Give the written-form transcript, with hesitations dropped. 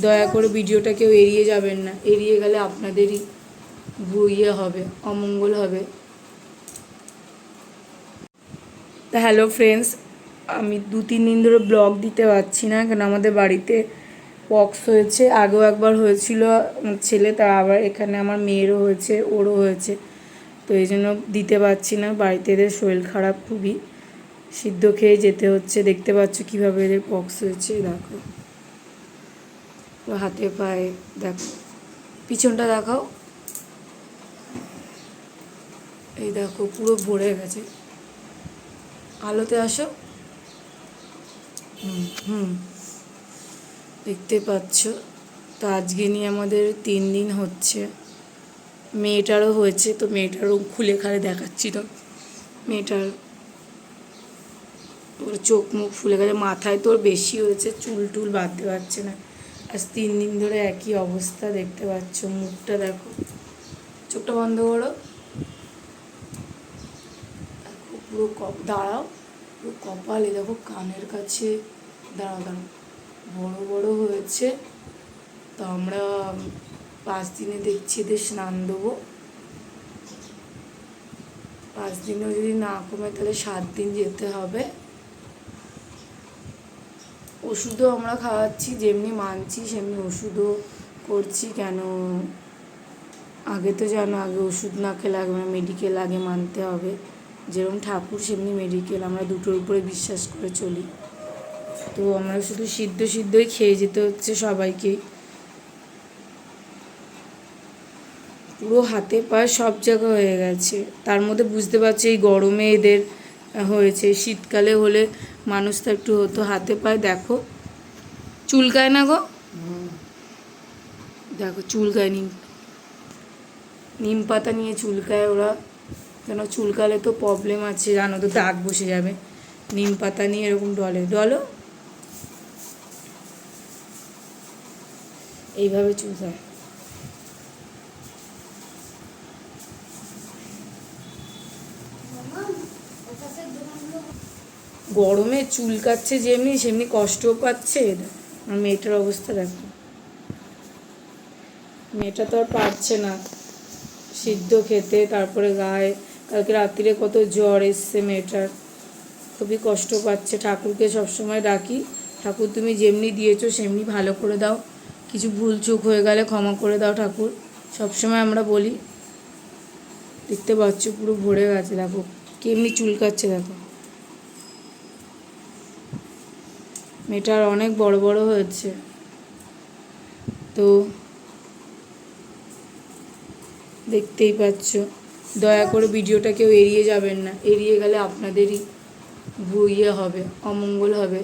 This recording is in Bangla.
দয়া করে ভিডিওটা কেউ এড়িয়ে যাবেন না, এড়িয়ে গেলে আপনাদেরই ইয়ে হবে, অমঙ্গল হবে। তা হ্যালো ফ্রেন্ডস, আমি 2-3 দিন ধরে ব্লগ দিতে পারছি না, কেন আমাদের বাড়িতে পক্স হয়েছে। আগেও একবার হয়েছিল ছেলে, তা আবার এখানে আমার মেয়েরও হয়েছে, ওরও হয়েছে। তো এই জন্য দিতে পারছি না। বাড়িতে এদের শরীর খারাপ, খুবই সিদ্ধ খেয়ে যেতে হচ্ছে। দেখতে পাচ্ছ কীভাবে এদের পক্স হয়েছে, দেখো হাতে পায়ে, দেখো পিছনটা দেখাও, এই দেখো পুরো ভরে গেছে। আলোতে আসো, দেখতে পাচ্ছ। তো আজকে নিয়ে আমাদের 3 দিন হচ্ছে। মেয়েটারও হয়েছে, তো মেয়েটারও খুলে খালে দেখাচ্ছি। তো মেয়েটার ওর চোখ মুখ ফুলে গেছে, মাথায় তোর বেশি হয়েছে, চুল টুল বাঁধতে পারছে না। আজ 3 দিন ধরে একই অবস্থা, দেখতে পাচ্ছ। মুখটা দেখো, চোখটা বন্ধ করো, দেখো পুরো দাঁড়াও, পুরো কপালে দেখো, কানের কাছে, দাঁড়াও বড় বড় হয়েছে। তো আমরা 5 দিনে দেখছি এদের স্নান দেবো। 5 দিনেও যদি না কমে তাহলে 7 দিন যেতে হবে। ওষুধও আমরা খাওয়াচ্ছি, যেমনি মানছি সেমনি ওষুধও করছি। কেন আগে তো জানো, আগে ওষুধ না খেলে আগে মেডিকেল আগে মানতে হবে। যেরকম ঠাকুর সেমনি মেডিকেল, আমরা দুটোর উপরে বিশ্বাস করে চলি। তো আমরা শুধু সিদ্ধই খেয়ে যেতে হচ্ছে সবাইকেই। পুরো হাতে পায়ে সব জায়গা হয়ে গেছে। তার মধ্যে বুঝতে পারছি এই গরমে এদের হয়েছে। শীতকালে হলে মানুষ তো একটু হতো। হাতে পায়ে দেখো, চুলকায় না গো, দেখো চুলকায়। নিম পাতা নিয়ে চুলকায় ওরা, কেন চুলকালে তো প্রবলেম আছে জানো তো, দাগ বসে যাবে। নিম পাতা নিয়ে এরকম ডলো, এইভাবে চুলকায়। গরমে চুলকাচ্ছে যেমনি, সেমনি কষ্টও পাচ্ছে। আর মেয়েটার অবস্থা দেখো, মেয়েটা তো আর পারছে না সিদ্ধ খেতে। তারপরে গায়ে কালকে রাত্রিরে কত জ্বর এসছে মেয়েটার, খুবই কষ্ট পাচ্ছে। ঠাকুরকে সবসময় ডাকি, ঠাকুর তুমি যেমনি দিয়েছো সেমনি ভালো করে দাও, কিছু ভুল চুক হয়ে গেলে ক্ষমা করে দাও ঠাকুর, সবসময় আমরা বলি। দেখতে পাচ্ছ পুরো ভরে গেছে, দেখো কেমনি চুলকাচ্ছে, দেখো মেয়েটার অনেক বড় বড় হয়েছে। তো দেখতেই পাচ্ছ, দয়া করে ভিডিওটা কেউ এড়িয়ে যাবেন না, এড়িয়ে গেলে আপনাদেরই ইয়ে হবে, অমঙ্গল হবে।